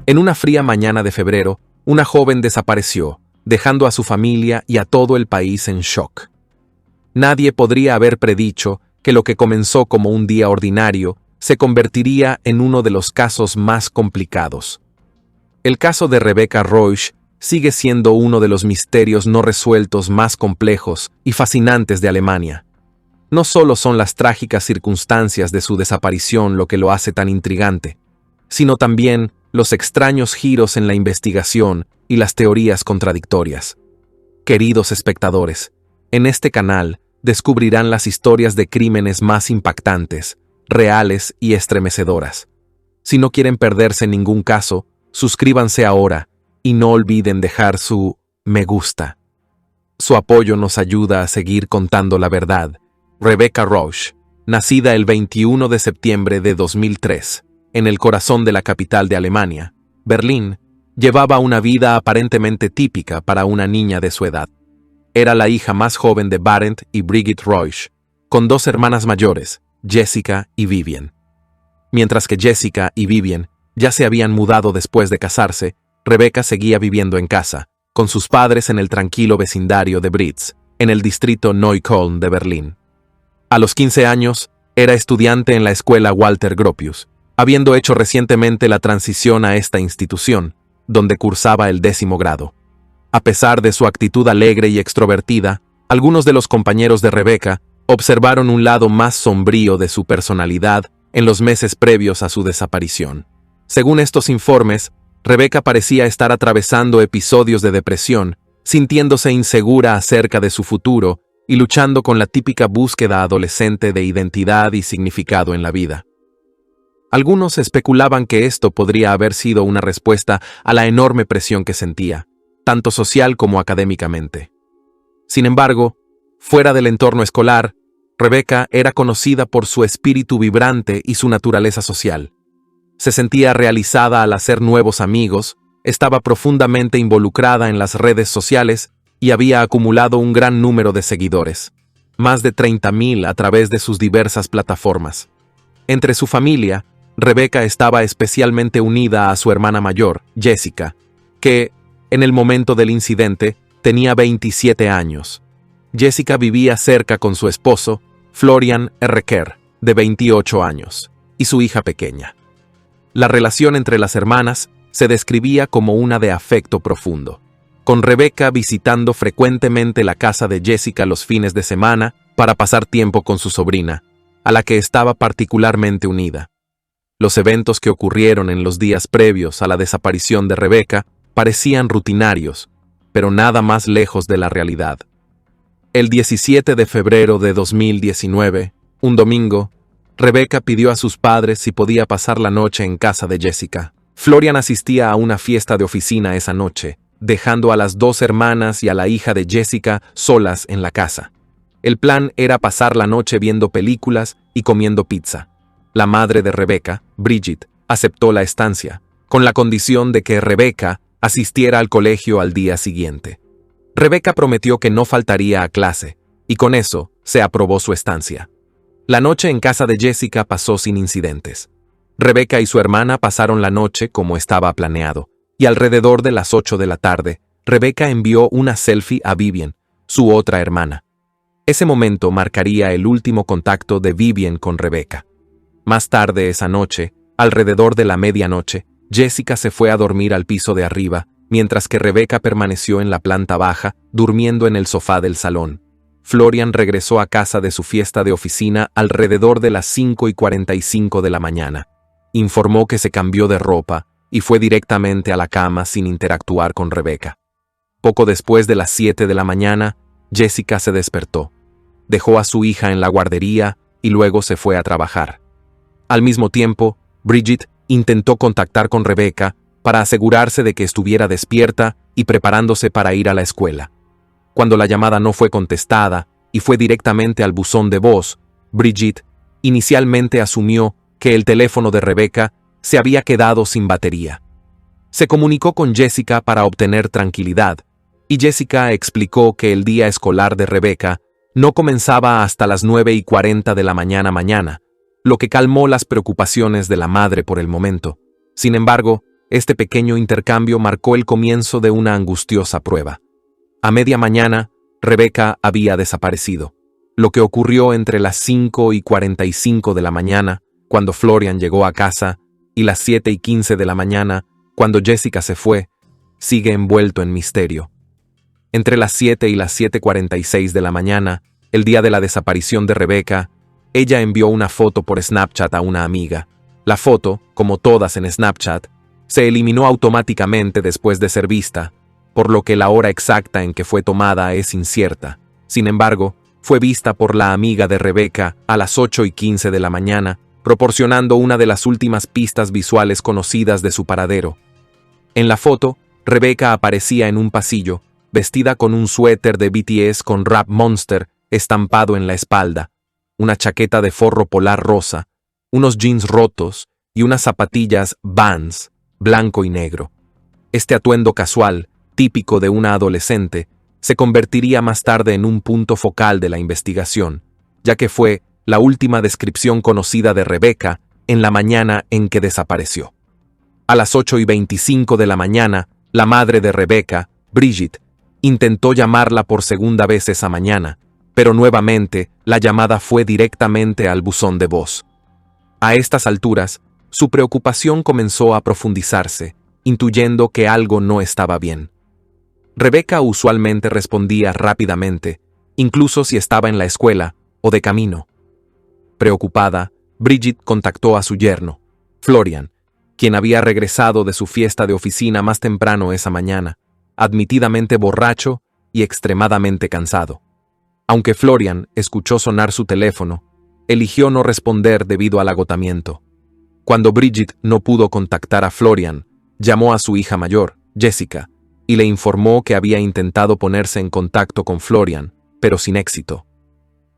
En una fría mañana de febrero, una joven desapareció, dejando a su familia y a todo el país en shock. Nadie podría haber predicho que lo que comenzó como un día ordinario se convertiría en uno de los casos más complicados. El caso de Rebecca Rausch sigue siendo uno de los misterios no resueltos más complejos y fascinantes de Alemania. No solo son las trágicas circunstancias de su desaparición lo que lo hace tan intrigante, sino también los extraños giros en la investigación y las teorías contradictorias. Queridos espectadores, en este canal descubrirán las historias de crímenes más impactantes, reales y estremecedoras. Si no quieren perderse ningún caso, suscríbanse ahora y no olviden dejar su me gusta. Su apoyo nos ayuda a seguir contando la verdad. Rebecca Rausch, nacida el 21 de septiembre de 2003, en el corazón de la capital de Alemania, Berlín, llevaba una vida aparentemente típica para una niña de su edad. Era la hija más joven de Barend y Brigitte Rausch, con dos hermanas mayores, Jessica y Vivian. Mientras que Jessica y Vivian ya se habían mudado después de casarse, Rebecca seguía viviendo en casa, con sus padres en el tranquilo vecindario de Britz, en el distrito Neukölln de Berlín. A los 15 años, era estudiante en la escuela Walter Gropius, habiendo hecho recientemente la transición a esta institución, donde cursaba el 10º grado. A pesar de su actitud alegre y extrovertida, algunos de los compañeros de Rebecca observaron un lado más sombrío de su personalidad en los meses previos a su desaparición. Según estos informes, Rebecca parecía estar atravesando episodios de depresión, sintiéndose insegura acerca de su futuro y luchando con la típica búsqueda adolescente de identidad y significado en la vida. Algunos especulaban que esto podría haber sido una respuesta a la enorme presión que sentía, tanto social como académicamente. Sin embargo, fuera del entorno escolar, Rebecca era conocida por su espíritu vibrante y su naturaleza social. Se sentía realizada al hacer nuevos amigos, estaba profundamente involucrada en las redes sociales y había acumulado un gran número de seguidores, más de 30.000 a través de sus diversas plataformas. Entre su familia, Rebecca estaba especialmente unida a su hermana mayor, Jessica, que, en el momento del incidente, tenía 27 años. Jessica vivía cerca con su esposo, Florian Erreker, de 28 años, y su hija pequeña. La relación entre las hermanas se describía como una de afecto profundo, con Rebecca visitando frecuentemente la casa de Jessica los fines de semana para pasar tiempo con su sobrina, a la que estaba particularmente unida. Los eventos que ocurrieron en los días previos a la desaparición de Rebecca parecían rutinarios, pero nada más lejos de la realidad. El 17 de febrero de 2019, un domingo, Rebecca pidió a sus padres si podía pasar la noche en casa de Jessica. Florian asistía a una fiesta de oficina esa noche, dejando a las dos hermanas y a la hija de Jessica solas en la casa. El plan era pasar la noche viendo películas y comiendo pizza. La madre de Rebecca, Brigitte, aceptó la estancia, con la condición de que Rebecca asistiera al colegio al día siguiente. Rebecca prometió que no faltaría a clase, y con eso se aprobó su estancia. La noche en casa de Jessica pasó sin incidentes. Rebecca y su hermana pasaron la noche como estaba planeado, y alrededor de las 8 de la tarde, Rebecca envió una selfie a Vivian, su otra hermana. Ese momento marcaría el último contacto de Vivian con Rebecca. Más tarde esa noche, alrededor de la medianoche, Jessica se fue a dormir al piso de arriba, mientras que Rebecca permaneció en la planta baja, durmiendo en el sofá del salón. Florian regresó a casa de su fiesta de oficina alrededor de las 5:45 de la mañana. Informó que se cambió de ropa y fue directamente a la cama sin interactuar con Rebecca. Poco después de las 7 de la mañana, Jessica se despertó. Dejó a su hija en la guardería y luego se fue a trabajar. Al mismo tiempo, Brigitte intentó contactar con Rebecca para asegurarse de que estuviera despierta y preparándose para ir a la escuela. Cuando la llamada no fue contestada y fue directamente al buzón de voz, Brigitte inicialmente asumió que el teléfono de Rebecca se había quedado sin batería. Se comunicó con Jessica para obtener tranquilidad, y Jessica explicó que el día escolar de Rebecca no comenzaba hasta las 9:40 de la mañana, lo que calmó las preocupaciones de la madre por el momento. Sin embargo, Este pequeño intercambio marcó el comienzo de una angustiosa prueba. A media mañana, Rebecca había desaparecido. Lo que ocurrió entre las 5:45 de la mañana, cuando Florian llegó a casa, y las 7:15 de la mañana, cuando Jessica se fue, sigue envuelto en misterio. Entre las 7 y las 7:46 de la mañana, el día de la desaparición de Rebecca, ella envió una foto por Snapchat a una amiga. La foto, como todas en Snapchat, se eliminó automáticamente después de ser vista, por lo que la hora exacta en que fue tomada es incierta. Sin embargo, fue vista por la amiga de Rebecca a las 8:15 de la mañana, proporcionando una de las últimas pistas visuales conocidas de su paradero. En la foto, Rebecca aparecía en un pasillo, vestida con un suéter de BTS con Rap Monster estampado en la espalda, una chaqueta de forro polar rosa, unos jeans rotos y unas zapatillas Vans, blanco y negro. Este atuendo casual, típico de una adolescente, se convertiría más tarde en un punto focal de la investigación, ya que fue la última descripción conocida de Rebecca en la mañana en que desapareció. A las 8:25 de la mañana, la madre de Rebecca, Bridget, intentó llamarla por segunda vez esa mañana, pero nuevamente la llamada fue directamente al buzón de voz. A estas alturas, su preocupación comenzó a profundizarse, intuyendo que algo no estaba bien. Rebecca usualmente respondía rápidamente, incluso si estaba en la escuela o de camino. Preocupada, Bridget contactó a su yerno, Florian, quien había regresado de su fiesta de oficina más temprano esa mañana, admitidamente borracho y extremadamente cansado. Aunque Florian escuchó sonar su teléfono, eligió no responder debido al agotamiento. Cuando Bridget no pudo contactar a Florian, llamó a su hija mayor, Jessica, y le informó que había intentado ponerse en contacto con Florian, pero sin éxito.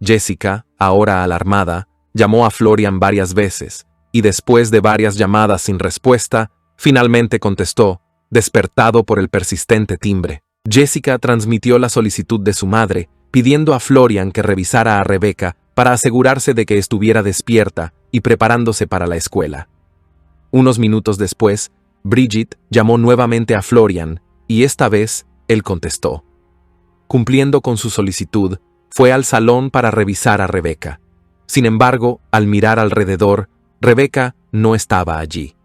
Jessica, ahora alarmada, llamó a Florian varias veces, y después de varias llamadas sin respuesta, finalmente contestó, despertado por el persistente timbre. Jessica transmitió la solicitud de su madre, pidiendo a Florian que revisara a Rebecca para asegurarse de que estuviera despierta y preparándose para la escuela. Unos minutos después, Bridget llamó nuevamente a Florian, y esta vez él contestó. Cumpliendo con su solicitud, fue al salón para revisar a Rebecca. Sin embargo, al mirar alrededor, Rebecca no estaba allí.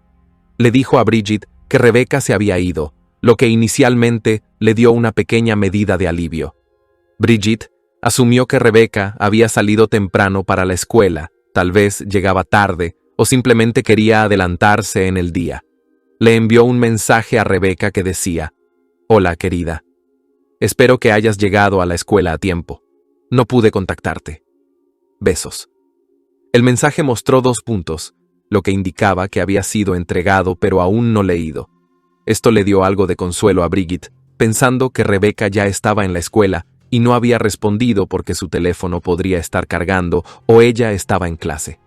Le dijo a Bridget que Rebecca se había ido, lo que inicialmente le dio una pequeña medida de alivio. Bridget asumió que Rebecca había salido temprano para la escuela, tal vez llegaba tarde o simplemente quería adelantarse en el día. Le envió un mensaje a Rebecca que decía: «Hola, querida. Espero que hayas llegado a la escuela a tiempo. No pude contactarte. Besos». El mensaje mostró 2 puntos, lo que indicaba que había sido entregado pero aún no leído. Esto le dio algo de consuelo a Bridget, pensando que Rebecca ya estaba en la escuela y no había respondido porque su teléfono podría estar cargando o ella estaba en clase.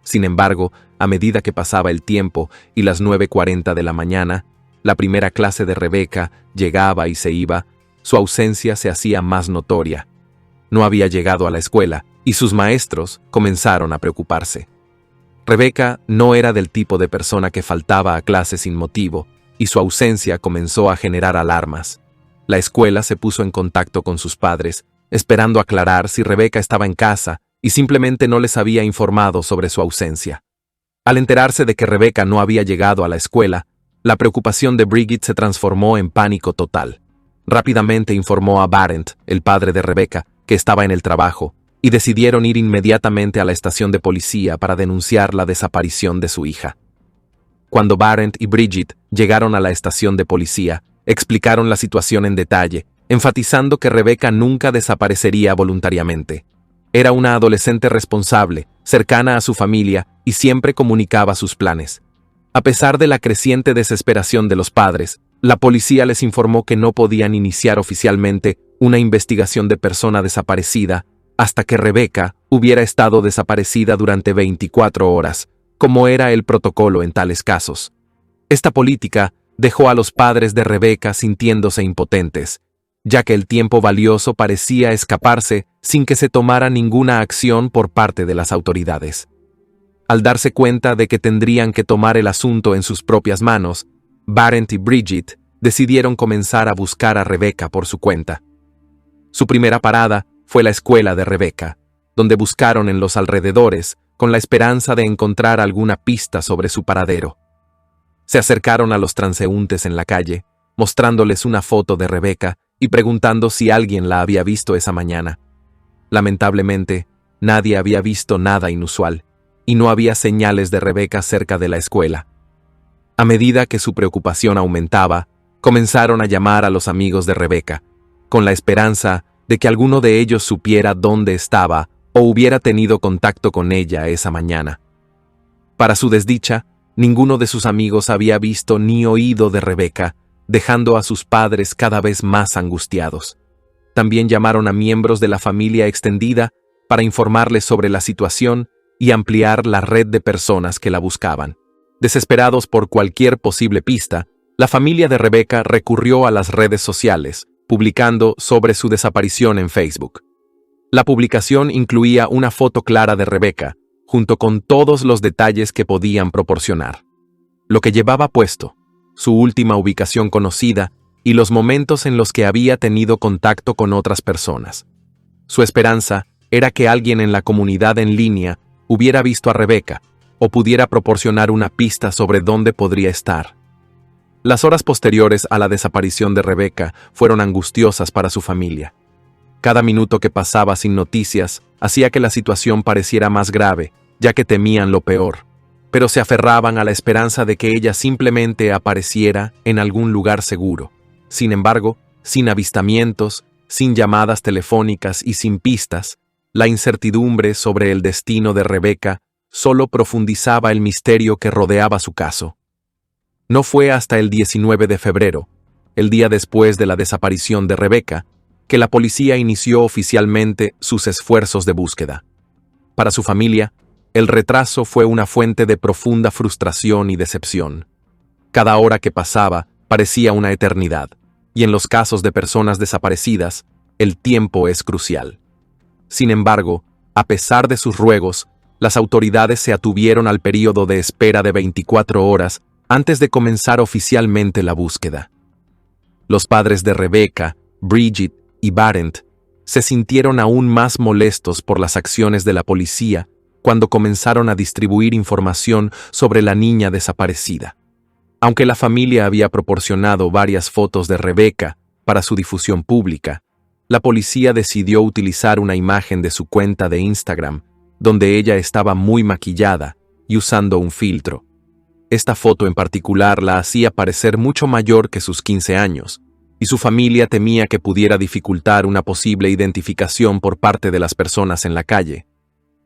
Sin embargo, a medida que pasaba el tiempo y las 9:40 de la mañana, la primera clase de Rebecca llegaba y se iba, su ausencia se hacía más notoria. No había llegado a la escuela y sus maestros comenzaron a preocuparse. Rebecca no era del tipo de persona que faltaba a clase sin motivo, y su ausencia comenzó a generar alarmas. La escuela se puso en contacto con sus padres, esperando aclarar si Rebecca estaba en casa y simplemente no les había informado sobre su ausencia. Al enterarse de que Rebecca no había llegado a la escuela, la preocupación de Bridget se transformó en pánico total. Rápidamente informó a Barent, el padre de Rebecca, que estaba en el trabajo, y decidieron ir inmediatamente a la estación de policía para denunciar la desaparición de su hija. Cuando Barent y Bridget llegaron a la estación de policía, explicaron la situación en detalle, enfatizando que Rebecca nunca desaparecería voluntariamente. Era una adolescente responsable, cercana a su familia y siempre comunicaba sus planes. A pesar de la creciente desesperación de los padres, la policía les informó que no podían iniciar oficialmente una investigación de persona desaparecida hasta que Rebecca hubiera estado desaparecida durante 24 horas, como era el protocolo en tales casos. Esta política dejó a los padres de Rebecca sintiéndose impotentes, ya que el tiempo valioso parecía escaparse sin que se tomara ninguna acción por parte de las autoridades. Al darse cuenta de que tendrían que tomar el asunto en sus propias manos, Barent y Bridget decidieron comenzar a buscar a Rebecca por su cuenta. Su primera parada fue la escuela de Rebecca, donde buscaron en los alrededores con la esperanza de encontrar alguna pista sobre su paradero. Se acercaron a los transeúntes en la calle, mostrándoles una foto de Rebecca y preguntando si alguien la había visto esa mañana. Lamentablemente, nadie había visto nada inusual, y no había señales de Rebecca cerca de la escuela. A medida que su preocupación aumentaba, comenzaron a llamar a los amigos de Rebecca, con la esperanza de que alguno de ellos supiera dónde estaba o hubiera tenido contacto con ella esa mañana. Para su desdicha, ninguno de sus amigos había visto ni oído de Rebecca, dejando a sus padres cada vez más angustiados. También llamaron a miembros de la familia extendida para informarles sobre la situación y ampliar la red de personas que la buscaban. Desesperados por cualquier posible pista, la familia de Rebecca recurrió a las redes sociales, publicando sobre su desaparición en Facebook. La publicación incluía una foto clara de Rebecca, junto con todos los detalles que podían proporcionar. Lo que llevaba puesto, su última ubicación conocida y los momentos en los que había tenido contacto con otras personas. Su esperanza era que alguien en la comunidad en línea hubiera visto a Rebecca o pudiera proporcionar una pista sobre dónde podría estar. Las horas posteriores a la desaparición de Rebecca fueron angustiosas para su familia. Cada minuto que pasaba sin noticias hacía que la situación pareciera más grave, ya que temían lo peor, pero se aferraban a la esperanza de que ella simplemente apareciera en algún lugar seguro. Sin embargo, sin avistamientos, sin llamadas telefónicas y sin pistas, la incertidumbre sobre el destino de Rebecca solo profundizaba el misterio que rodeaba su caso. No fue hasta el 19 de febrero, el día después de la desaparición de Rebecca, que la policía inició oficialmente sus esfuerzos de búsqueda. Para su familia, el retraso fue una fuente de profunda frustración y decepción. Cada hora que pasaba parecía una eternidad, y en los casos de personas desaparecidas, el tiempo es crucial. Sin embargo, a pesar de sus ruegos, las autoridades se atuvieron al período de espera de 24 horas antes de comenzar oficialmente la búsqueda. Los padres de Rebecca, Bridget y Barent se sintieron aún más molestos por las acciones de la policía cuando comenzaron a distribuir información sobre la niña desaparecida. Aunque la familia había proporcionado varias fotos de Rebecca para su difusión pública, la policía decidió utilizar una imagen de su cuenta de Instagram, donde ella estaba muy maquillada y usando un filtro. Esta foto en particular la hacía parecer mucho mayor que sus 15 años, y su familia temía que pudiera dificultar una posible identificación por parte de las personas en la calle.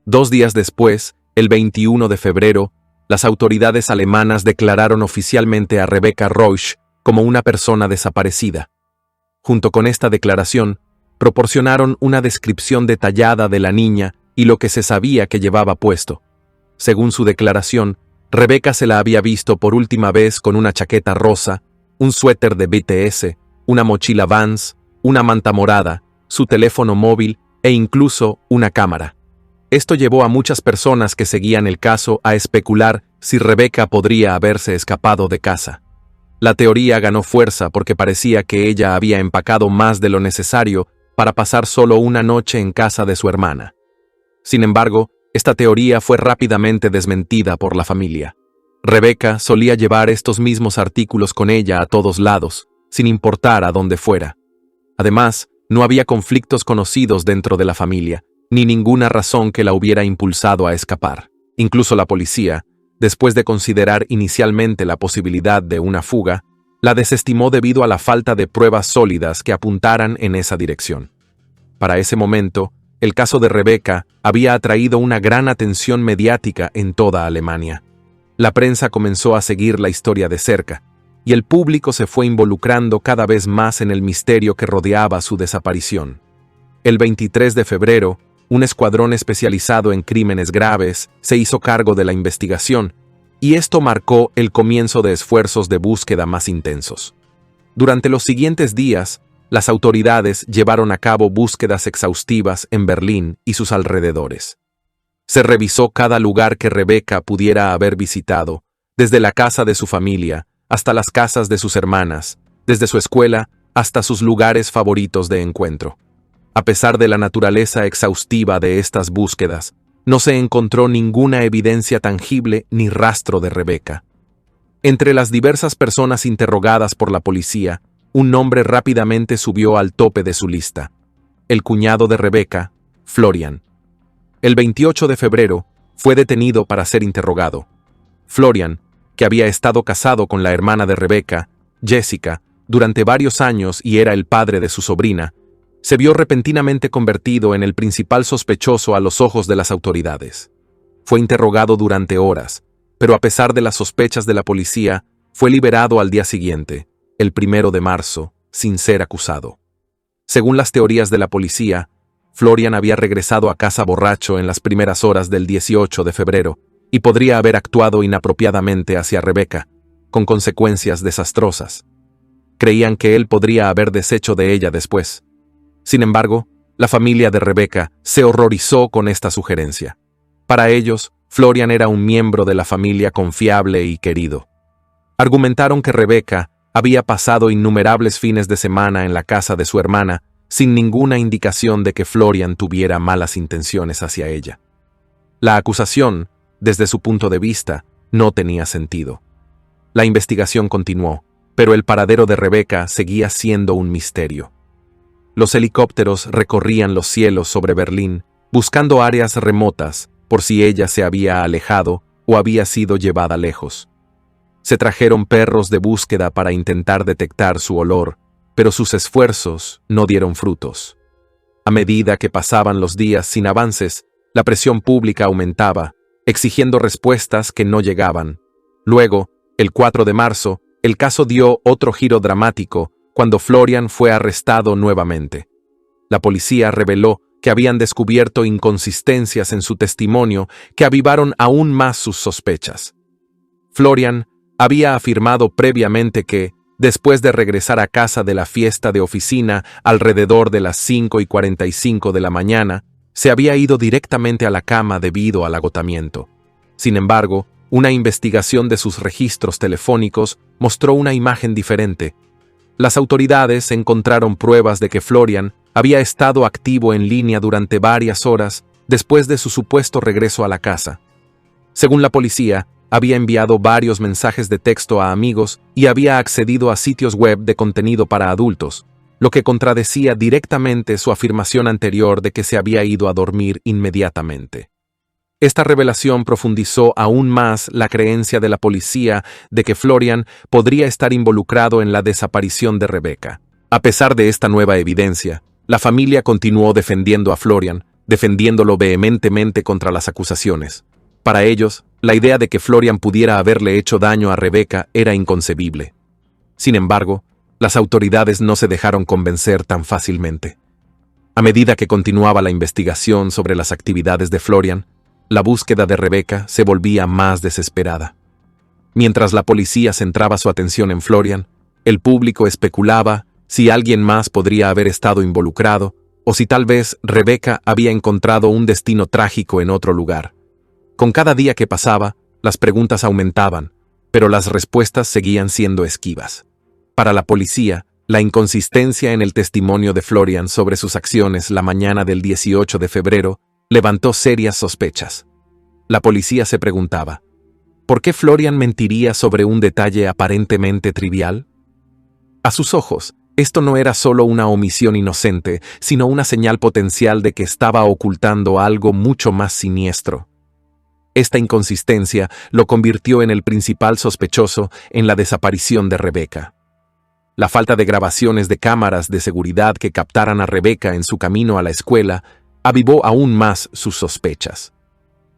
2 días después, el 21 de febrero, las autoridades alemanas declararon oficialmente a Rebecca Reusch como una persona desaparecida. Junto con esta declaración, proporcionaron una descripción detallada de la niña y lo que se sabía que llevaba puesto. Según su declaración, Rebecca se la había visto por última vez con una chaqueta rosa, un suéter de BTS, una mochila Vans, una manta morada, su teléfono móvil e incluso una cámara. Esto llevó a muchas personas que seguían el caso a especular si Rebecca podría haberse escapado de casa. La teoría ganó fuerza porque parecía que ella había empacado más de lo necesario para pasar solo una noche en casa de su hermana. Sin embargo, esta teoría fue rápidamente desmentida por la familia. Rebecca solía llevar estos mismos artículos con ella a todos lados, sin importar a dónde fuera. Además, no había conflictos conocidos dentro de la familia, ni ninguna razón que la hubiera impulsado a escapar. Incluso la policía, después de considerar inicialmente la posibilidad de una fuga, la desestimó debido a la falta de pruebas sólidas que apuntaran en esa dirección. Para ese momento, el caso de Rebecca había atraído una gran atención mediática en toda Alemania. La prensa comenzó a seguir la historia de cerca, y el público se fue involucrando cada vez más en el misterio que rodeaba su desaparición. El 23 de febrero, un escuadrón especializado en crímenes graves se hizo cargo de la investigación, y esto marcó el comienzo de esfuerzos de búsqueda más intensos. Durante los siguientes días, las autoridades llevaron a cabo búsquedas exhaustivas en Berlín y sus alrededores. Se revisó cada lugar que Rebecca pudiera haber visitado, desde la casa de su familia hasta las casas de sus hermanas, desde su escuela hasta sus lugares favoritos de encuentro. A pesar de la naturaleza exhaustiva de estas búsquedas, no se encontró ninguna evidencia tangible ni rastro de Rebecca. Entre las diversas personas interrogadas por la policía, un nombre rápidamente subió al tope de su lista: el cuñado de Rebecca, Florian. El 28 de febrero, fue detenido para ser interrogado. Florian, que había estado casado con la hermana de Rebecca, Jessica, durante varios años y era el padre de su sobrina, se vio repentinamente convertido en el principal sospechoso a los ojos de las autoridades. Fue interrogado durante horas, pero a pesar de las sospechas de la policía, fue liberado al día siguiente, el 1 de marzo, sin ser acusado. Según las teorías de la policía, Florian había regresado a casa borracho en las primeras horas del 18 de febrero y podría haber actuado inapropiadamente hacia Rebecca, con consecuencias desastrosas. Creían que él podría haber deshecho de ella después. Sin embargo, la familia de Rebecca se horrorizó con esta sugerencia. Para ellos, Florian era un miembro de la familia confiable y querido. Argumentaron que Rebecca había pasado innumerables fines de semana en la casa de su hermana sin ninguna indicación de que Florian tuviera malas intenciones hacia ella. La acusación, desde su punto de vista, no tenía sentido. La investigación continuó, pero el paradero de Rebecca seguía siendo un misterio. Los helicópteros recorrían los cielos sobre Berlín, buscando áreas remotas por si ella se había alejado o había sido llevada lejos. Se trajeron perros de búsqueda para intentar detectar su olor, pero sus esfuerzos no dieron frutos. A medida que pasaban los días sin avances, la presión pública aumentaba, exigiendo respuestas que no llegaban. Luego, el 4 de marzo, el caso dio otro giro dramático cuando Florian fue arrestado nuevamente. La policía reveló que habían descubierto inconsistencias en su testimonio que avivaron aún más sus sospechas. Florian había afirmado previamente que, después de regresar a casa de la fiesta de oficina alrededor de las 5:45 de la mañana, se había ido directamente a la cama debido al agotamiento. Sin embargo, una investigación de sus registros telefónicos mostró una imagen diferente. Las autoridades encontraron pruebas de que Florian había estado activo en línea durante varias horas después de su supuesto regreso a la casa. Según la policía, había enviado varios mensajes de texto a amigos y había accedido a sitios web de contenido para adultos, lo que contradecía directamente su afirmación anterior de que se había ido a dormir inmediatamente. Esta revelación profundizó aún más la creencia de la policía de que Florian podría estar involucrado en la desaparición de Rebecca. A pesar de esta nueva evidencia, la familia continuó defendiendo a Florian, defendiéndolo vehementemente contra las acusaciones. Para ellos, la idea de que Florian pudiera haberle hecho daño a Rebecca era inconcebible. Sin embargo, las autoridades no se dejaron convencer tan fácilmente. A medida que continuaba la investigación sobre las actividades de Florian, la búsqueda de Rebecca se volvía más desesperada. Mientras la policía centraba su atención en Florian, el público especulaba si alguien más podría haber estado involucrado o si tal vez Rebecca había encontrado un destino trágico en otro lugar. Con cada día que pasaba, las preguntas aumentaban, pero las respuestas seguían siendo esquivas. Para la policía, la inconsistencia en el testimonio de Florian sobre sus acciones la mañana del 18 de febrero levantó serias sospechas. La policía se preguntaba, ¿por qué Florian mentiría sobre un detalle aparentemente trivial? A sus ojos, esto no era solo una omisión inocente, sino una señal potencial de que estaba ocultando algo mucho más siniestro. Esta inconsistencia lo convirtió en el principal sospechoso en la desaparición de Rebecca. La falta de grabaciones de cámaras de seguridad que captaran a Rebecca en su camino a la escuela avivó aún más sus sospechas.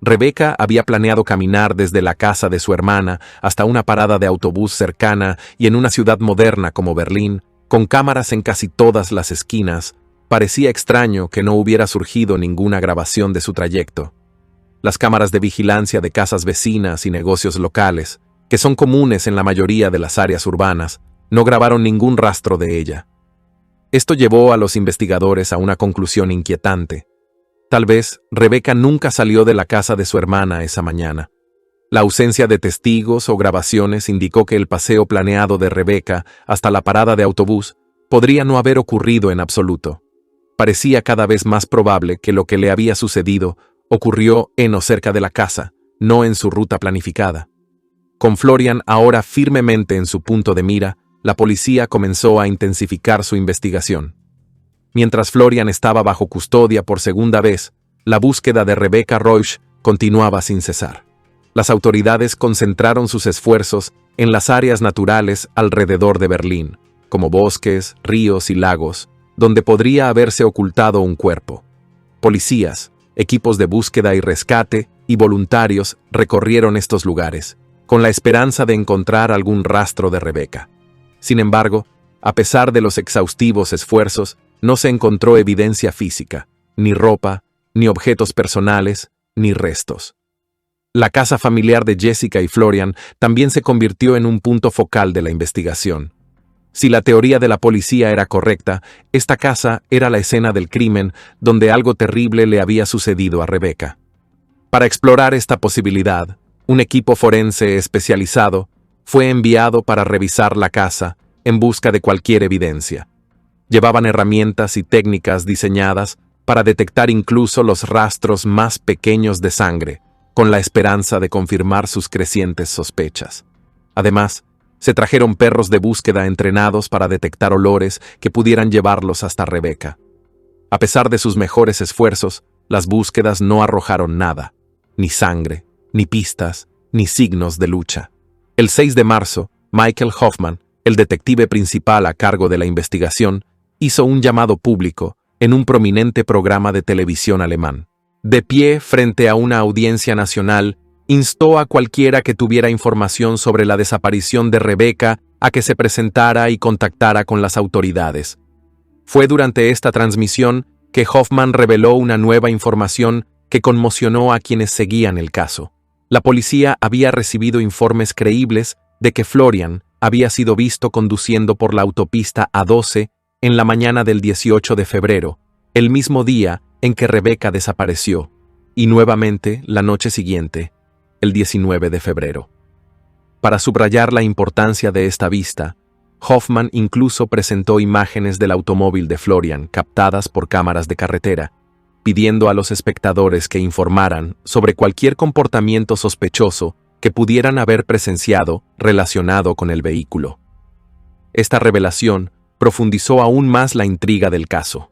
Rebecca había planeado caminar desde la casa de su hermana hasta una parada de autobús cercana y en una ciudad moderna como Berlín, con cámaras en casi todas las esquinas. Parecía extraño que no hubiera surgido ninguna grabación de su trayecto. Las cámaras de vigilancia de casas vecinas y negocios locales, que son comunes en la mayoría de las áreas urbanas, no grabaron ningún rastro de ella. Esto llevó a los investigadores a una conclusión inquietante. Tal vez Rebecca nunca salió de la casa de su hermana esa mañana. La ausencia de testigos o grabaciones indicó que el paseo planeado de Rebecca hasta la parada de autobús podría no haber ocurrido en absoluto. Parecía cada vez más probable que lo que le había sucedido ocurrió en o cerca de la casa, no en su ruta planificada. Con Florian ahora firmemente en su punto de mira, la policía comenzó a intensificar su investigación. Mientras Florian estaba bajo custodia por segunda vez, la búsqueda de Rebecca Reusch continuaba sin cesar. Las autoridades concentraron sus esfuerzos en las áreas naturales alrededor de Berlín, como bosques, ríos y lagos, donde podría haberse ocultado un cuerpo. Policías, equipos de búsqueda y rescate y voluntarios recorrieron estos lugares, con la esperanza de encontrar algún rastro de Rebecca. Sin embargo, a pesar de los exhaustivos esfuerzos, no se encontró evidencia física, ni ropa, ni objetos personales, ni restos. La casa familiar de Jessica y Florian también se convirtió en un punto focal de la investigación. Si la teoría de la policía era correcta, esta casa era la escena del crimen donde algo terrible le había sucedido a Rebecca. Para explorar esta posibilidad, un equipo forense especializado fue enviado para revisar la casa en busca de cualquier evidencia. Llevaban herramientas y técnicas diseñadas para detectar incluso los rastros más pequeños de sangre, con la esperanza de confirmar sus crecientes sospechas. Además, se trajeron perros de búsqueda entrenados para detectar olores que pudieran llevarlos hasta Rebecca. A pesar de sus mejores esfuerzos, las búsquedas no arrojaron nada, ni sangre, ni pistas, ni signos de lucha. El 6 de marzo, Michael Hoffman, el detective principal a cargo de la investigación, hizo un llamado público en un prominente programa de televisión alemán. De pie frente a una audiencia nacional, instó a cualquiera que tuviera información sobre la desaparición de Rebecca a que se presentara y contactara con las autoridades. Fue durante esta transmisión que Hoffman reveló una nueva información que conmocionó a quienes seguían el caso. La policía había recibido informes creíbles de que Florian había sido visto conduciendo por la autopista A12 en la mañana del 18 de febrero, el mismo día en que Rebecca desapareció, y nuevamente la noche siguiente, el 19 de febrero. Para subrayar la importancia de esta vista, Hoffman incluso presentó imágenes del automóvil de Florian captadas por cámaras de carretera, pidiendo a los espectadores que informaran sobre cualquier comportamiento sospechoso que pudieran haber presenciado relacionado con el vehículo. Esta revelación profundizó aún más la intriga del caso.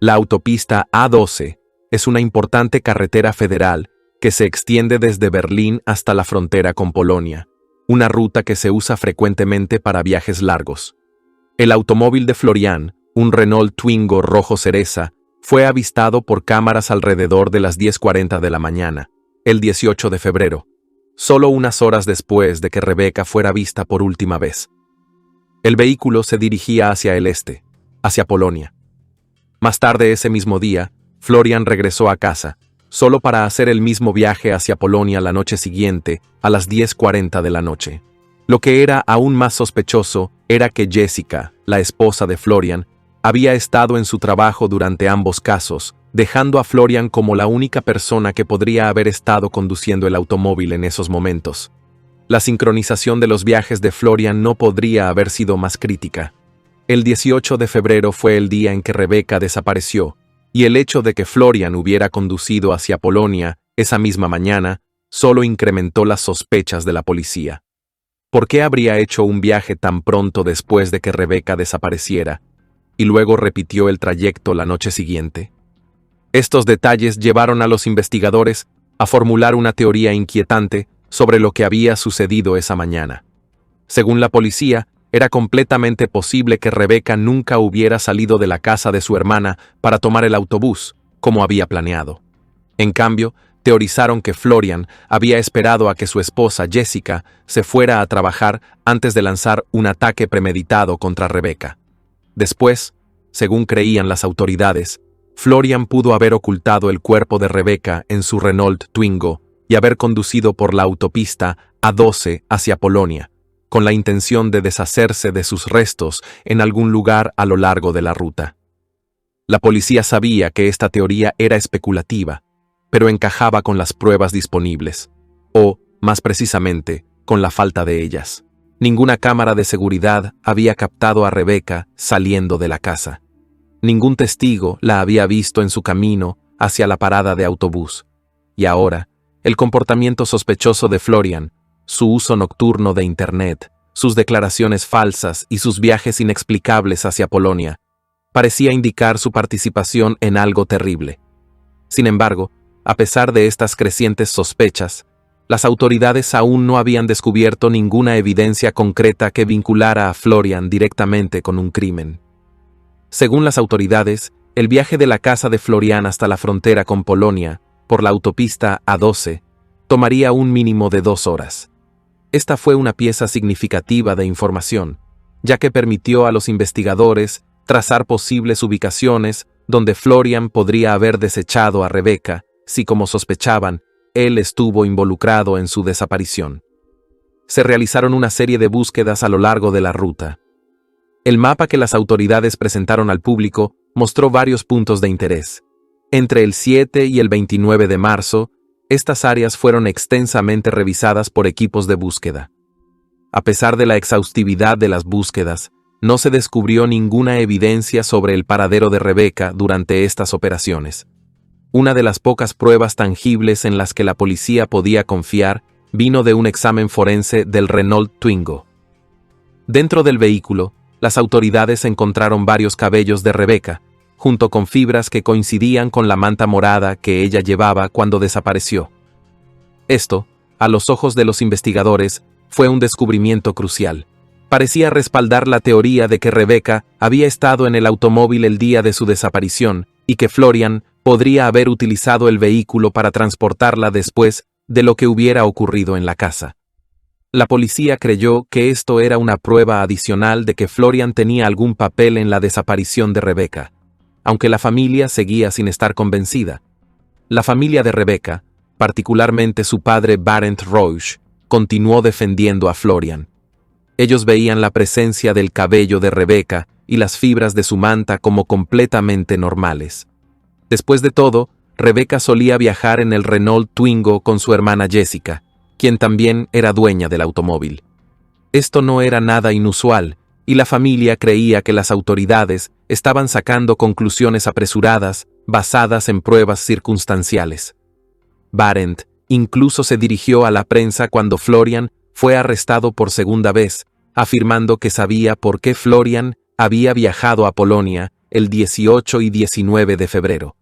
La autopista A12 es una importante carretera federal que se extiende desde Berlín hasta la frontera con Polonia, una ruta que se usa frecuentemente para viajes largos. El automóvil de Florian, un Renault Twingo rojo cereza, fue avistado por cámaras alrededor de las 10:40 de la mañana, el 18 de febrero, solo unas horas después de que Rebecca fuera vista por última vez. El vehículo se dirigía hacia el este, hacia Polonia. Más tarde ese mismo día, Florian regresó a casa, solo para hacer el mismo viaje hacia Polonia la noche siguiente, a las 10:40 de la noche. Lo que era aún más sospechoso era que Jessica, la esposa de Florian, había estado en su trabajo durante ambos casos, dejando a Florian como la única persona que podría haber estado conduciendo el automóvil en esos momentos. La sincronización de los viajes de Florian no podría haber sido más crítica. El 18 de febrero fue el día en que Rebecca desapareció, y el hecho de que Florian hubiera conducido hacia Polonia esa misma mañana solo incrementó las sospechas de la policía. ¿Por qué habría hecho un viaje tan pronto después de que Rebecca desapareciera, y luego repitió el trayecto la noche siguiente? Estos detalles llevaron a los investigadores a formular una teoría inquietante sobre lo que había sucedido esa mañana. Según la policía, era completamente posible que Rebecca nunca hubiera salido de la casa de su hermana para tomar el autobús, como había planeado. En cambio, teorizaron que Florian había esperado a que su esposa Jessica se fuera a trabajar antes de lanzar un ataque premeditado contra Rebecca. Después, según creían las autoridades, Florian pudo haber ocultado el cuerpo de Rebecca en su Renault Twingo y haber conducido por la autopista A12 hacia Polonia, con la intención de deshacerse de sus restos en algún lugar a lo largo de la ruta. La policía sabía que esta teoría era especulativa, pero encajaba con las pruebas disponibles, o, más precisamente, con la falta de ellas. Ninguna cámara de seguridad había captado a Rebecca saliendo de la casa. Ningún testigo la había visto en su camino hacia la parada de autobús. Y ahora, el comportamiento sospechoso de Florian, su uso nocturno de Internet, sus declaraciones falsas y sus viajes inexplicables hacia Polonia, parecía indicar su participación en algo terrible. Sin embargo, a pesar de estas crecientes sospechas, las autoridades aún no habían descubierto ninguna evidencia concreta que vinculara a Florian directamente con un crimen. Según las autoridades, el viaje de la casa de Florian hasta la frontera con Polonia, por la autopista A12, tomaría un mínimo de 2 horas. Esta fue una pieza significativa de información, ya que permitió a los investigadores trazar posibles ubicaciones donde Florian podría haber desechado a Rebecca si, como sospechaban, él estuvo involucrado en su desaparición. Se realizaron una serie de búsquedas a lo largo de la ruta. El mapa que las autoridades presentaron al público mostró varios puntos de interés. Entre el 7 y el 29 de marzo, estas áreas fueron extensamente revisadas por equipos de búsqueda. A pesar de la exhaustividad de las búsquedas, no se descubrió ninguna evidencia sobre el paradero de Rebecca durante estas operaciones. Una de las pocas pruebas tangibles en las que la policía podía confiar vino de un examen forense del Renault Twingo. Dentro del vehículo, las autoridades encontraron varios cabellos de Rebecca, junto con fibras que coincidían con la manta morada que ella llevaba cuando desapareció. Esto, a los ojos de los investigadores, fue un descubrimiento crucial. Parecía respaldar la teoría de que Rebecca había estado en el automóvil el día de su desaparición y que Florian podría haber utilizado el vehículo para transportarla después de lo que hubiera ocurrido en la casa. La policía creyó que esto era una prueba adicional de que Florian tenía algún papel en la desaparición de Rebecca, aunque la familia seguía sin estar convencida. La familia de Rebecca, particularmente su padre Barend Roche, continuó defendiendo a Florian. Ellos veían la presencia del cabello de Rebecca y las fibras de su manta como completamente normales. Después de todo, Rebecca solía viajar en el Renault Twingo con su hermana Jessica, quien también era dueña del automóvil. Esto no era nada inusual, y la familia creía que las autoridades estaban sacando conclusiones apresuradas basadas en pruebas circunstanciales. Barend incluso se dirigió a la prensa cuando Florian fue arrestado por segunda vez, afirmando que sabía por qué Florian había viajado a Polonia el 18 y 19 de febrero.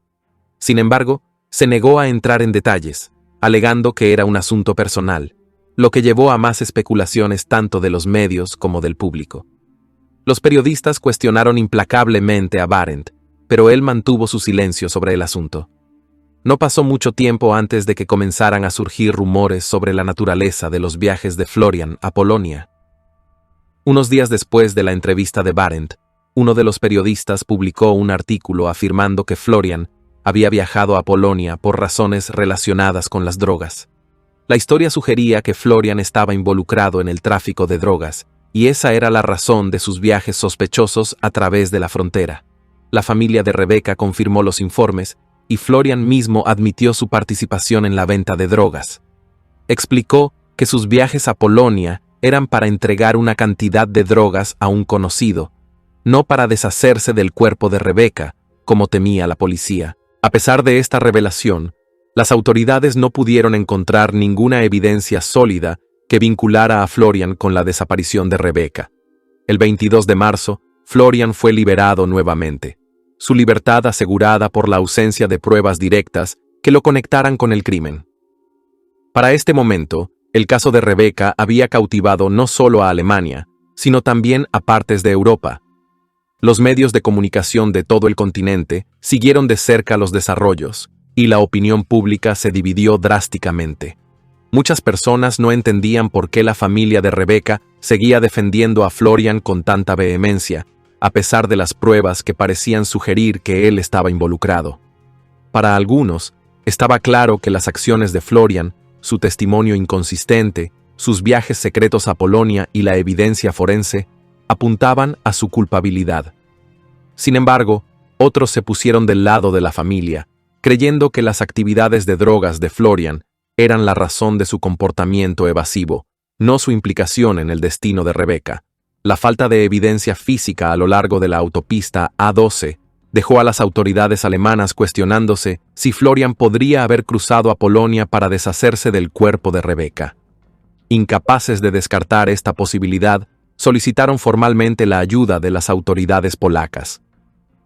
Sin embargo, se negó a entrar en detalles, alegando que era un asunto personal, lo que llevó a más especulaciones tanto de los medios como del público. Los periodistas cuestionaron implacablemente a Barend, pero él mantuvo su silencio sobre el asunto. No pasó mucho tiempo antes de que comenzaran a surgir rumores sobre la naturaleza de los viajes de Florian a Polonia. Unos días después de la entrevista de Barend, uno de los periodistas publicó un artículo afirmando que Florian había viajado a Polonia por razones relacionadas con las drogas. La historia sugería que Florian estaba involucrado en el tráfico de drogas, y esa era la razón de sus viajes sospechosos a través de la frontera. La familia de Rebecca confirmó los informes, y Florian mismo admitió su participación en la venta de drogas. Explicó que sus viajes a Polonia eran para entregar una cantidad de drogas a un conocido, no para deshacerse del cuerpo de Rebecca, como temía la policía. A pesar de esta revelación, las autoridades no pudieron encontrar ninguna evidencia sólida que vinculara a Florian con la desaparición de Rebecca. El 22 de marzo, Florian fue liberado nuevamente, su libertad asegurada por la ausencia de pruebas directas que lo conectaran con el crimen. Para este momento, el caso de Rebecca había cautivado no solo a Alemania, sino también a partes de Europa. Los medios de comunicación de todo el continente siguieron de cerca los desarrollos, y la opinión pública se dividió drásticamente. Muchas personas no entendían por qué la familia de Rebecca seguía defendiendo a Florian con tanta vehemencia, a pesar de las pruebas que parecían sugerir que él estaba involucrado. Para algunos, estaba claro que las acciones de Florian, su testimonio inconsistente, sus viajes secretos a Polonia y la evidencia forense, apuntaban a su culpabilidad. Sin embargo, otros se pusieron del lado de la familia, creyendo que las actividades de drogas de Florian eran la razón de su comportamiento evasivo, no su implicación en el destino de Rebecca. La falta de evidencia física a lo largo de la autopista A12 dejó a las autoridades alemanas cuestionándose si Florian podría haber cruzado a Polonia para deshacerse del cuerpo de Rebecca. Incapaces de descartar esta posibilidad, solicitaron formalmente la ayuda de las autoridades polacas.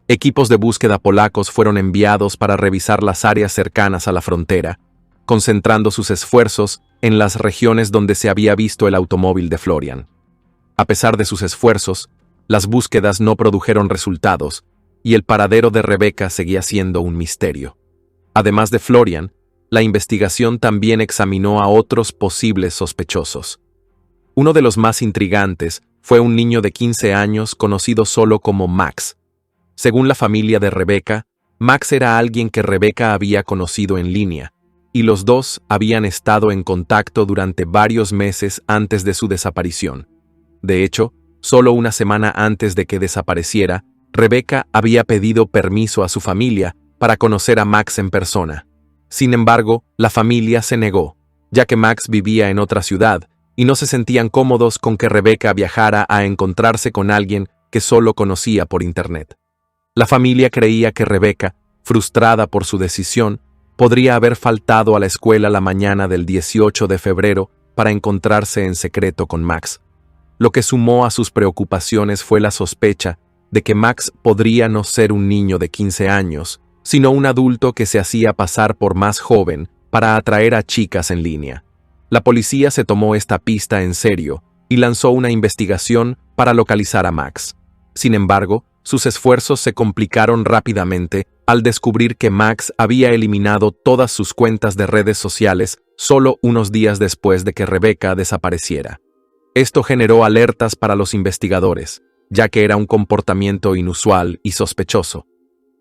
Equipos de búsqueda polacos fueron enviados para revisar las áreas cercanas a la frontera, concentrando sus esfuerzos en las regiones donde se había visto el automóvil de Florian. A pesar de sus esfuerzos, las búsquedas no produjeron resultados, y el paradero de Rebecca seguía siendo un misterio. Además de Florian, la investigación también examinó a otros posibles sospechosos. Uno de los más intrigantes fue un niño de 15 años conocido solo como Max. Según la familia de Rebecca, Max era alguien que Rebecca había conocido en línea, y los dos habían estado en contacto durante varios meses antes de su desaparición. De hecho, solo una semana antes de que desapareciera, Rebecca había pedido permiso a su familia para conocer a Max en persona. Sin embargo, la familia se negó, ya que Max vivía en otra ciudad y no se sentían cómodos con que Rebecca viajara a encontrarse con alguien que solo conocía por internet. La familia creía que Rebecca, frustrada por su decisión, podría haber faltado a la escuela la mañana del 18 de febrero para encontrarse en secreto con Max. Lo que sumó a sus preocupaciones fue la sospecha de que Max podría no ser un niño de 15 años, sino un adulto que se hacía pasar por más joven para atraer a chicas en línea. La policía se tomó esta pista en serio y lanzó una investigación para localizar a Max. Sin embargo, sus esfuerzos se complicaron rápidamente al descubrir que Max había eliminado todas sus cuentas de redes sociales solo unos días después de que Rebecca desapareciera. Esto generó alertas para los investigadores, ya que era un comportamiento inusual y sospechoso.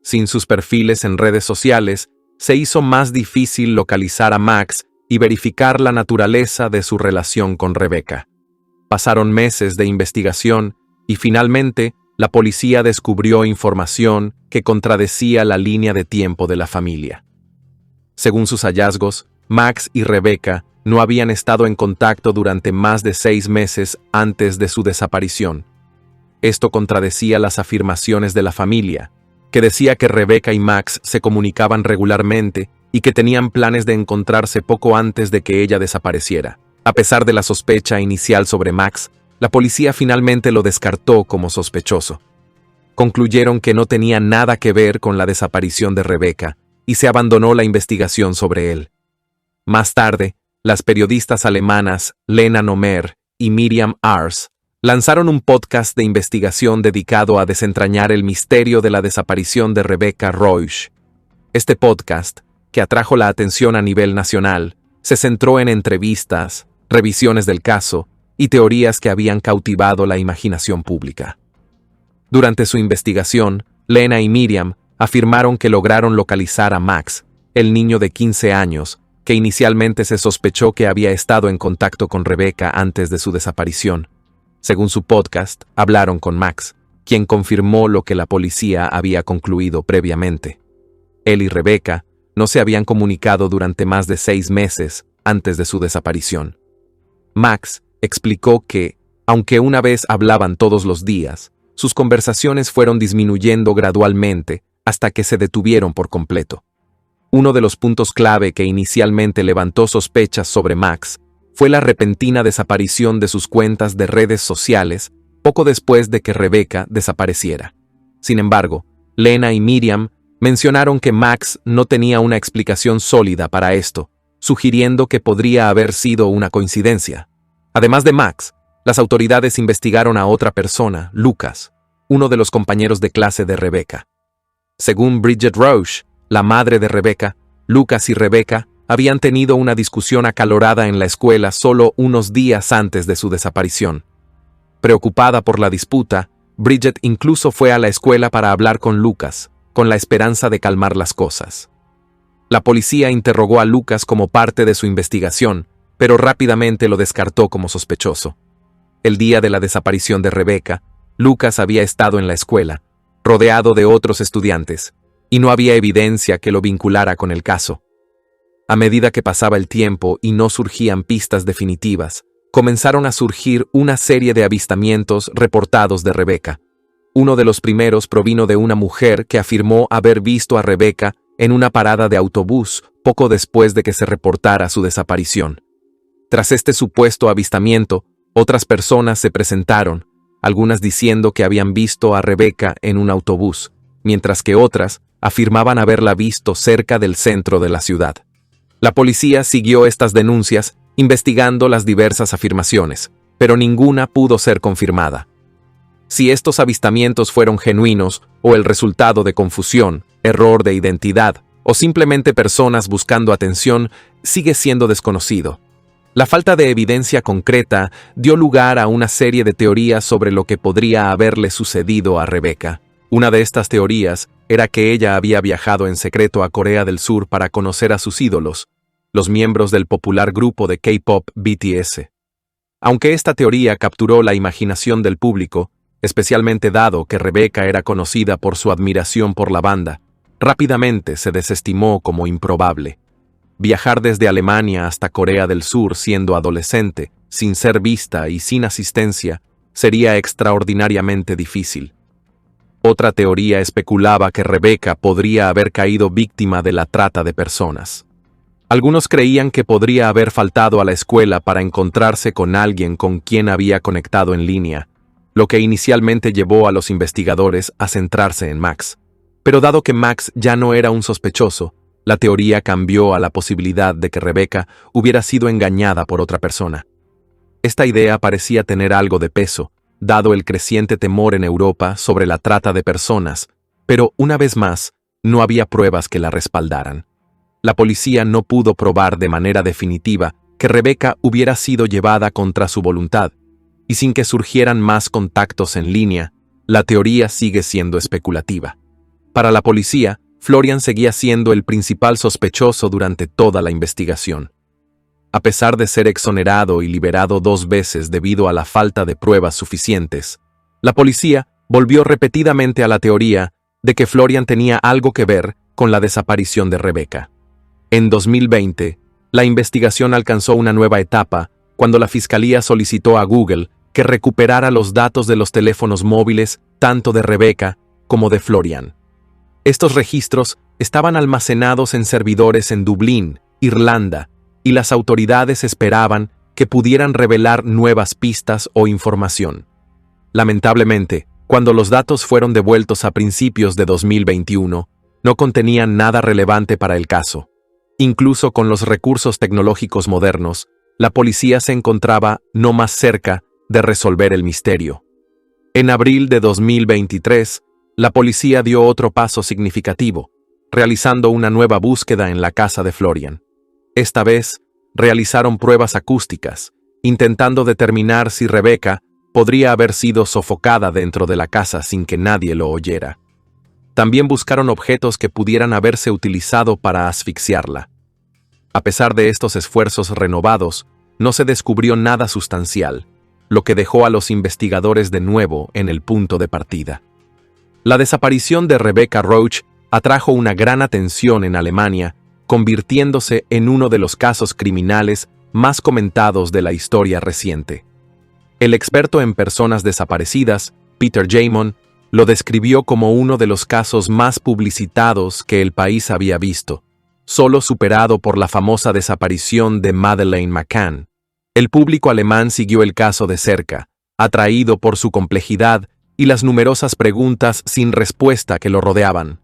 Sin sus perfiles en redes sociales, se hizo más difícil localizar a Max y verificar la naturaleza de su relación con Rebecca. Pasaron meses de investigación y finalmente la policía descubrió información que contradecía la línea de tiempo de la familia. Según sus hallazgos, Max y Rebecca no habían estado en contacto durante más de 6 meses antes de su desaparición. Esto contradecía las afirmaciones de la familia, que decía que Rebecca y Max se comunicaban regularmente y que tenían planes de encontrarse poco antes de que ella desapareciera. A pesar de la sospecha inicial sobre Max, la policía finalmente lo descartó como sospechoso. Concluyeron que no tenía nada que ver con la desaparición de Rebecca y se abandonó la investigación sobre él. Más tarde, las periodistas alemanas Lena Nomer y Miriam Ars lanzaron un podcast de investigación dedicado a desentrañar el misterio de la desaparición de Rebecca Reusch. Este podcast, que atrajo la atención a nivel nacional, se centró en entrevistas, revisiones del caso y teorías que habían cautivado la imaginación pública. Durante su investigación, Lena y Miriam afirmaron que lograron localizar a Max, el niño de 15 años, que inicialmente se sospechó que había estado en contacto con Rebecca antes de su desaparición. Según su podcast, hablaron con Max, quien confirmó lo que la policía había concluido previamente. Él y Rebecca no se habían comunicado durante más de 6 meses antes de su desaparición. Max explicó que, aunque una vez hablaban todos los días, sus conversaciones fueron disminuyendo gradualmente hasta que se detuvieron por completo. Uno de los puntos clave que inicialmente levantó sospechas sobre Max fue la repentina desaparición de sus cuentas de redes sociales poco después de que Rebecca desapareciera. Sin embargo, Lena y Miriam mencionaron que Max no tenía una explicación sólida para esto, sugiriendo que podría haber sido una coincidencia. Además de Max, las autoridades investigaron a otra persona, Lucas, uno de los compañeros de clase de Rebecca. Según Bridget Reusch, la madre de Rebecca, Lucas y Rebecca habían tenido una discusión acalorada en la escuela solo unos días antes de su desaparición. Preocupada por la disputa, Bridget incluso fue a la escuela para hablar con Lucas, con la esperanza de calmar las cosas. La policía interrogó a Lucas como parte de su investigación, pero rápidamente lo descartó como sospechoso. El día de la desaparición de Rebecca, Lucas había estado en la escuela, rodeado de otros estudiantes, y no había evidencia que lo vinculara con el caso. A medida que pasaba el tiempo y no surgían pistas definitivas, comenzaron a surgir una serie de avistamientos reportados de Rebecca. Uno de los primeros provino de una mujer que afirmó haber visto a Rebecca en una parada de autobús poco después de que se reportara su desaparición. Tras este supuesto avistamiento, otras personas se presentaron, algunas diciendo que habían visto a Rebecca en un autobús, mientras que otras afirmaban haberla visto cerca del centro de la ciudad. La policía siguió estas denuncias, investigando las diversas afirmaciones, pero ninguna pudo ser confirmada. Si estos avistamientos fueron genuinos o el resultado de confusión, error de identidad o simplemente personas buscando atención, sigue siendo desconocido. La falta de evidencia concreta dio lugar a una serie de teorías sobre lo que podría haberle sucedido a Rebecca. Una de estas teorías era que ella había viajado en secreto a Corea del Sur para conocer a sus ídolos, los miembros del popular grupo de K-pop BTS. Aunque esta teoría capturó la imaginación del público, especialmente dado que Rebecca era conocida por su admiración por la banda, rápidamente se desestimó como improbable. Viajar desde Alemania hasta Corea del Sur siendo adolescente, sin ser vista y sin asistencia, sería extraordinariamente difícil. Otra teoría especulaba que Rebecca podría haber caído víctima de la trata de personas. Algunos creían que podría haber faltado a la escuela para encontrarse con alguien con quien había conectado en línea, lo que inicialmente llevó a los investigadores a centrarse en Max. Pero dado que Max ya no era un sospechoso, la teoría cambió a la posibilidad de que Rebecca hubiera sido engañada por otra persona. Esta idea parecía tener algo de peso, dado el creciente temor en Europa sobre la trata de personas, pero una vez más, no había pruebas que la respaldaran. La policía no pudo probar de manera definitiva que Rebecca hubiera sido llevada contra su voluntad, y sin que surgieran más contactos en línea, la teoría sigue siendo especulativa. Para la policía, Florian seguía siendo el principal sospechoso durante toda la investigación. A pesar de ser exonerado y liberado 2 veces debido a la falta de pruebas suficientes, la policía volvió repetidamente a la teoría de que Florian tenía algo que ver con la desaparición de Rebecca. En 2020, la investigación alcanzó una nueva etapa cuando la fiscalía solicitó a Google que recuperara los datos de los teléfonos móviles tanto de Rebecca como de Florian. Estos registros estaban almacenados en servidores en Dublín, Irlanda, y las autoridades esperaban que pudieran revelar nuevas pistas o información. Lamentablemente, cuando los datos fueron devueltos a principios de 2021, no contenían nada relevante para el caso. Incluso con los recursos tecnológicos modernos, la policía se encontraba no más cerca de resolver el misterio. En abril de 2023, la policía dio otro paso significativo, realizando una nueva búsqueda en la casa de Florian. Esta vez, realizaron pruebas acústicas, intentando determinar si Rebecca podría haber sido sofocada dentro de la casa sin que nadie lo oyera. También buscaron objetos que pudieran haberse utilizado para asfixiarla. A pesar de estos esfuerzos renovados, no se descubrió nada sustancial, lo que dejó a los investigadores de nuevo en el punto de partida. La desaparición de Rebecca Roach atrajo una gran atención en Alemania, convirtiéndose en uno de los casos criminales más comentados de la historia reciente. El experto en personas desaparecidas, Peter Jamon, lo describió como uno de los casos más publicitados que el país había visto, solo superado por la famosa desaparición de Madeleine McCann. El público alemán siguió el caso de cerca, atraído por su complejidad y las numerosas preguntas sin respuesta que lo rodeaban.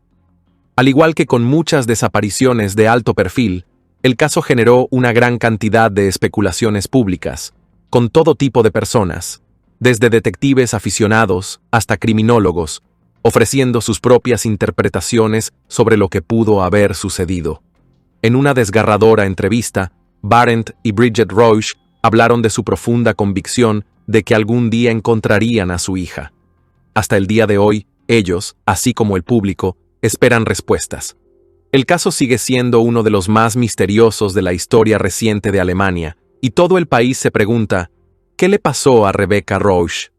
Al igual que con muchas desapariciones de alto perfil, el caso generó una gran cantidad de especulaciones públicas, con todo tipo de personas, desde detectives aficionados hasta criminólogos, ofreciendo sus propias interpretaciones sobre lo que pudo haber sucedido. En una desgarradora entrevista, Barent y Bridget Roach hablaron de su profunda convicción de que algún día encontrarían a su hija. Hasta el día de hoy, ellos, así como el público, esperan respuestas. El caso sigue siendo uno de los más misteriosos de la historia reciente de Alemania, y todo el país se pregunta, ¿qué le pasó a Rebecca Roach?